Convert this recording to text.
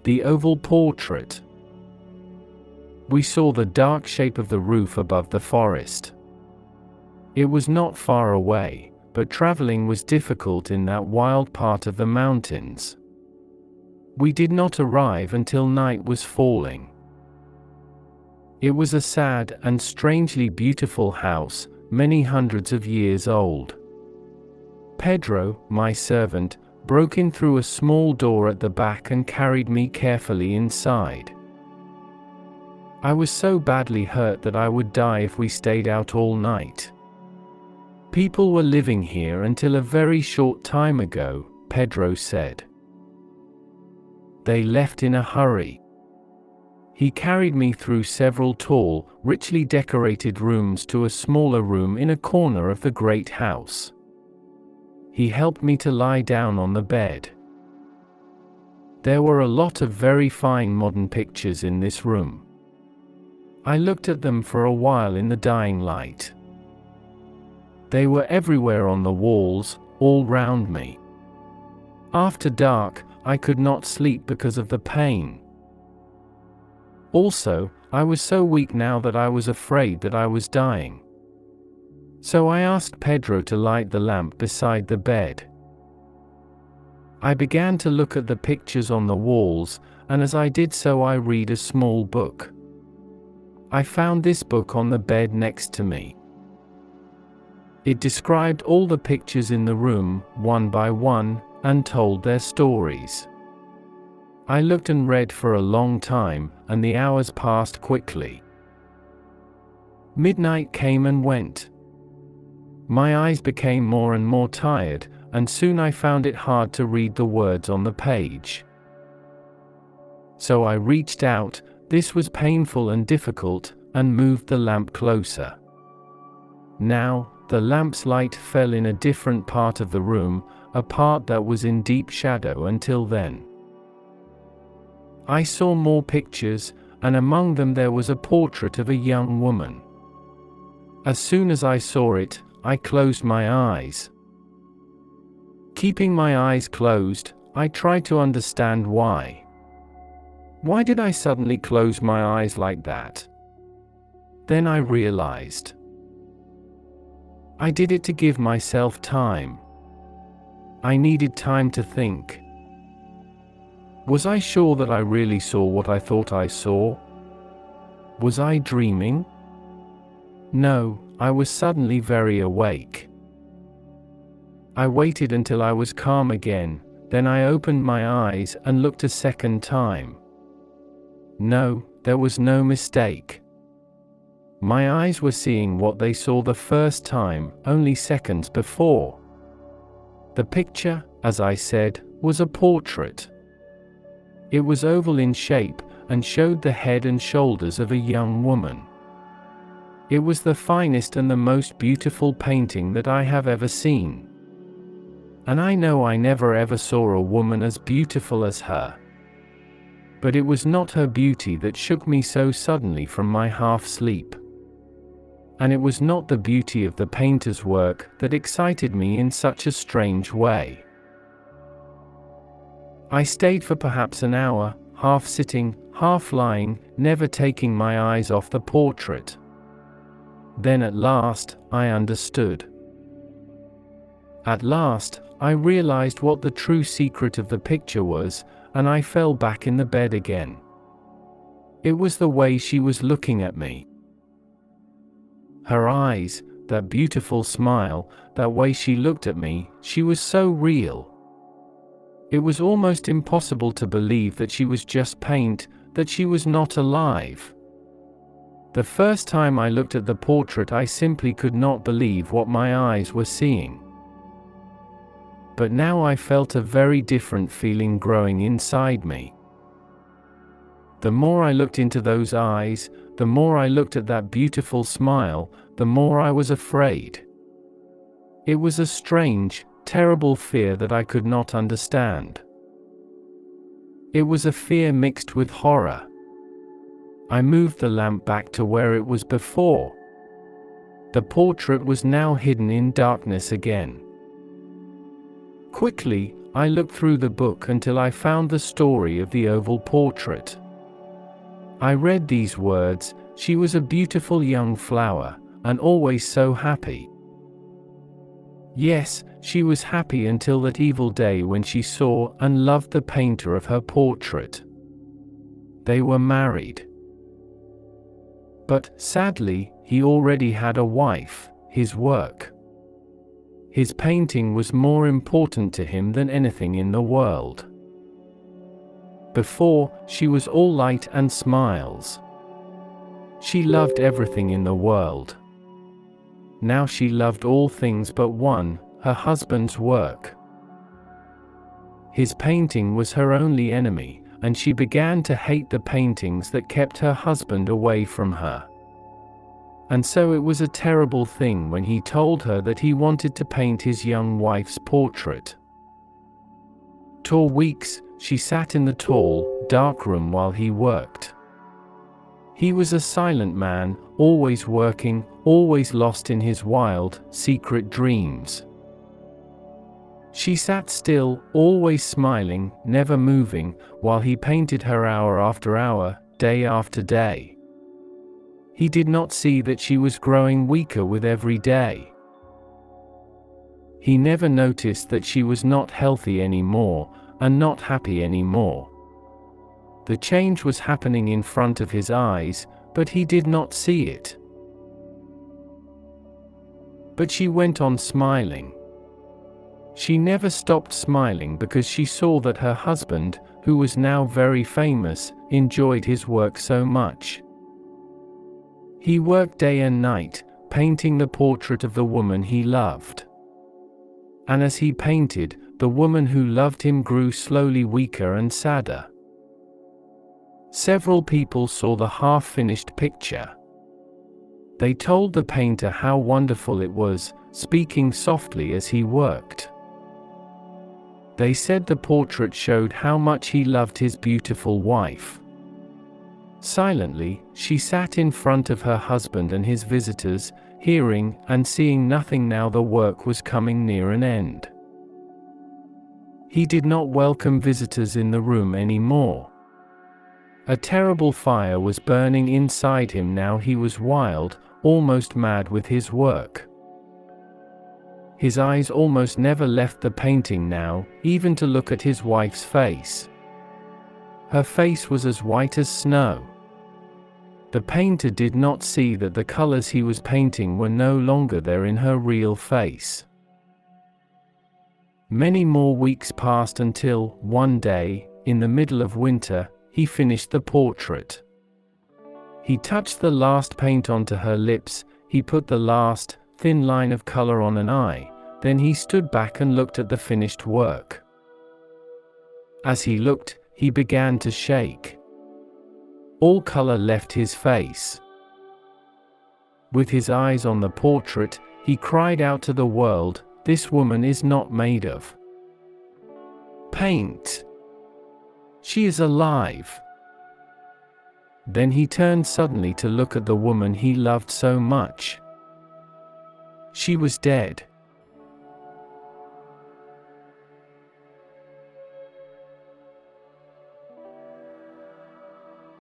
The oval portrait. We saw the dark shape of the roof above the forest. It was not far away, but traveling was difficult in that wild part of the mountains. We did not arrive until night was falling. It was a sad and strangely beautiful house, many hundreds of years old. Pedro, my servant, broke in through a small door at the back and carried me carefully inside. I was so badly hurt that I would die if we stayed out all night. People were living here until a very short time ago, Pedro said. They left in a hurry. He carried me through several tall, richly decorated rooms to a smaller room in a corner of the great house. He helped me to lie down on the bed. There were a lot of very fine modern pictures in this room. I looked at them for a while in the dying light. They were everywhere on the walls, all round me. After dark, I could not sleep because of the pain. Also, I was so weak now that I was afraid that I was dying. So I asked Pedro to light the lamp beside the bed. I began to look at the pictures on the walls, and as I did so I read a small book. I found this book on the bed next to me. It described all the pictures in the room, one by one, and told their stories. I looked and read for a long time, and the hours passed quickly. Midnight came and went. My eyes became more and more tired, and soon I found it hard to read the words on the page. So I reached out, this was painful and difficult, and moved the lamp closer. Now, the lamp's light fell in a different part of the room, a part that was in deep shadow until then. I saw more pictures, and among them there was a portrait of a young woman. As soon as I saw it, I closed my eyes. Keeping my eyes closed, I tried to understand why. Why did I suddenly close my eyes like that? Then I realized. I did it to give myself time. I needed time to think. Was I sure that I really saw what I thought I saw? Was I dreaming? No, I was suddenly very awake. I waited until I was calm again, then I opened my eyes and looked a second time. No, there was no mistake. My eyes were seeing what they saw the first time, only seconds before. The picture, as I said, was a portrait. It was oval in shape, and showed the head and shoulders of a young woman. It was the finest and the most beautiful painting that I have ever seen. And I know I never ever saw a woman as beautiful as her. But it was not her beauty that shook me so suddenly from my half-sleep. And it was not the beauty of the painter's work that excited me in such a strange way. I stayed for perhaps an hour, half sitting, half lying, never taking my eyes off the portrait. Then at last, I understood. At last, I realized what the true secret of the picture was, and I fell back in the bed again. It was the way she was looking at me. Her eyes, that beautiful smile, that way she looked at me, she was so real. It was almost impossible to believe that she was just paint, that she was not alive. The first time I looked at the portrait I simply could not believe what my eyes were seeing. But now I felt a very different feeling growing inside me. The more I looked into those eyes, the more I looked at that beautiful smile, the more I was afraid. It was a strange, terrible fear that I could not understand. It was a fear mixed with horror. I moved the lamp back to where it was before. The portrait was now hidden in darkness again. Quickly, I looked through the book until I found the story of the oval portrait. I read these words: "She was a beautiful young flower, and always so happy." Yes, she was happy until that evil day when she saw and loved the painter of her portrait. They were married. But, sadly, he already had a wife, his work. His painting was more important to him than anything in the world. Before, she was all light and smiles. She loved everything in the world. Now she loved all things but one, her husband's work. His painting was her only enemy, and she began to hate the paintings that kept her husband away from her. And so it was a terrible thing when he told her that he wanted to paint his young wife's portrait. For weeks, she sat in the tall, dark room while he worked. He was a silent man, always working, always lost in his wild, secret dreams. She sat still, always smiling, never moving, while he painted her hour after hour, day after day. He did not see that she was growing weaker with every day. He never noticed that she was not healthy anymore, and not happy anymore. The change was happening in front of his eyes, but he did not see it. But she went on smiling. She never stopped smiling because she saw that her husband, who was now very famous, enjoyed his work so much. He worked day and night, painting the portrait of the woman he loved. And as he painted, the woman who loved him grew slowly weaker and sadder. Several people saw the half-finished picture. They told the painter how wonderful it was, speaking softly as he worked. They said the portrait showed how much he loved his beautiful wife. Silently, she sat in front of her husband and his visitors, hearing and seeing nothing. Now the work was coming near an end. He did not welcome visitors in the room anymore. A terrible fire was burning inside him now. He was wild, almost mad with his work. His eyes almost never left the painting now, even to look at his wife's face. Her face was as white as snow. The painter did not see that the colors he was painting were no longer there in her real face. Many more weeks passed until, one day, in the middle of winter, he finished the portrait. He touched the last paint onto her lips, he put the last, thin line of color on an eye, then he stood back and looked at the finished work. As he looked, he began to shake. All color left his face. With his eyes on the portrait, he cried out to the world, "This woman is not made of paint. She is alive." Then he turned suddenly to look at the woman he loved so much. She was dead.